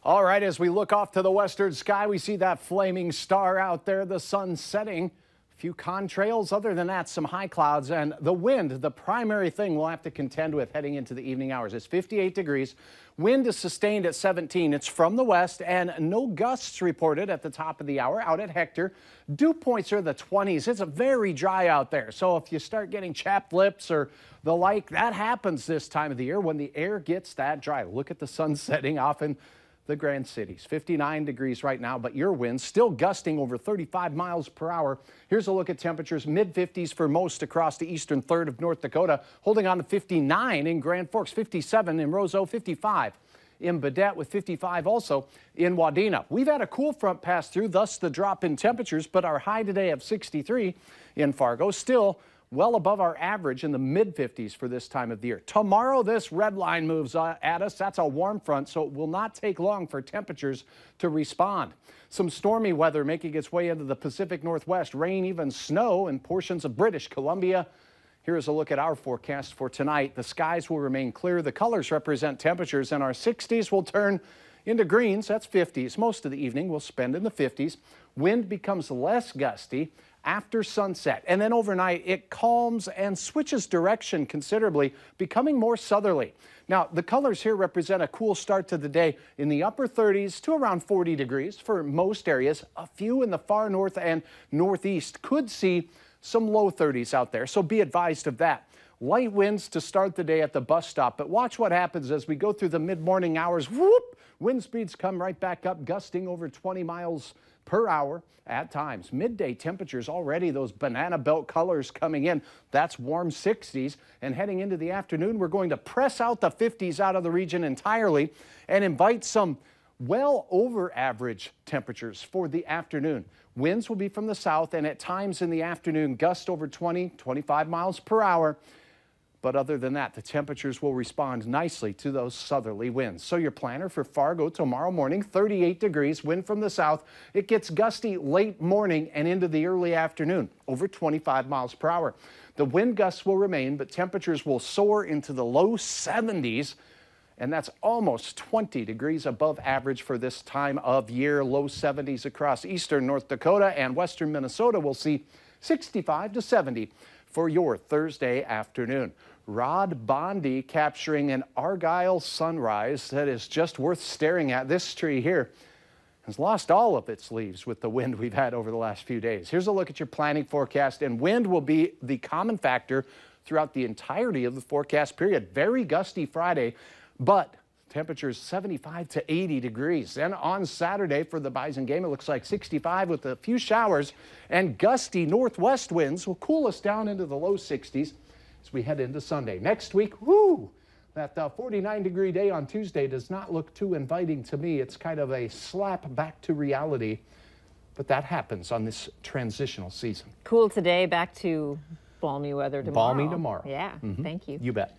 All right, as we look off to the western sky, we see that flaming star out there, the sun setting. A few contrails, other than that, some high clouds, and the wind, the primary thing we'll have to contend with heading into the evening hours. It's 58 degrees. Wind is sustained at 17. It's from the west, and no gusts reported at the top of the hour out at Hector. Dew points are the 20s. It's very dry out there, so if you start getting chapped lips or the like, that happens this time of the year when the air gets that dry. Look at the sun setting off in the Grand Cities. 59 degrees right now, but your winds still gusting over 35 miles per hour. Here's a look at temperatures, mid-50s for most across the eastern third of North Dakota, holding on to 59 in Grand Forks, 57 in Roseau, 55 in Baudette, with 55 also in Wadena. We've had a cool front pass through, thus the drop in temperatures, but our high today of 63 in Fargo, still well above our average in the mid-50s for this time of the year. Tomorrow, this red line moves at us. That's a warm front, so it will not take long for temperatures to respond. Some stormy weather making its way into the Pacific Northwest. Rain, even snow in portions of British Columbia. Here's a look at our forecast for tonight. The skies will remain clear. The colors represent temperatures, and our 60s will turn into greens. That's 50s. Most of the evening we'll spend in the 50s. Wind becomes less gusty after sunset, and then overnight it calms and switches direction considerably, becoming more southerly. Now, the colors here represent a cool start to the day in the upper 30s to around 40 degrees for most areas. A few in the far north and northeast could see some low 30s out there, so be advised of that. Light winds to start the day at the bus stop, but watch what happens as we go through the mid-morning hours. Whoop! Wind speeds come right back up, gusting over 20 miles per hour at times. Midday temperatures already, those banana belt colors coming in. That's warm 60s. And heading into the afternoon, we're going to press out the 50s out of the region entirely and invite some well over average temperatures for the afternoon. Winds will be from the south, and at times in the afternoon, gusts over 20, 25 miles per hour. But other than that, the temperatures will respond nicely to those southerly winds. So your planner for Fargo tomorrow morning, 38 degrees, wind from the south. It gets gusty late morning and into the early afternoon, over 25 miles per hour. The wind gusts will remain, but temperatures will soar into the low 70s, and that's almost 20 degrees above average for this time of year. Low 70s across eastern North Dakota and western Minnesota. We'll see 65 to 70 for your Thursday afternoon. Rod Bondi capturing an Argyle sunrise that is just worth staring at. This tree here has lost all of its leaves with the wind we've had over the last few days. Here's a look at your planning forecast, and wind will be the common factor throughout the entirety of the forecast period. Very gusty Friday, but temperatures 75 to 80 degrees. Then on Saturday for the Bison game, it looks like 65 with a few showers, and gusty northwest winds will cool us down into the low 60s as we head into Sunday. Next week, woo, that 49-degree day on Tuesday does not look too inviting to me. It's kind of a slap back to reality, but that happens on this transitional season. Cool today, back to balmy weather tomorrow. Balmy tomorrow. Yeah, thank you. You bet.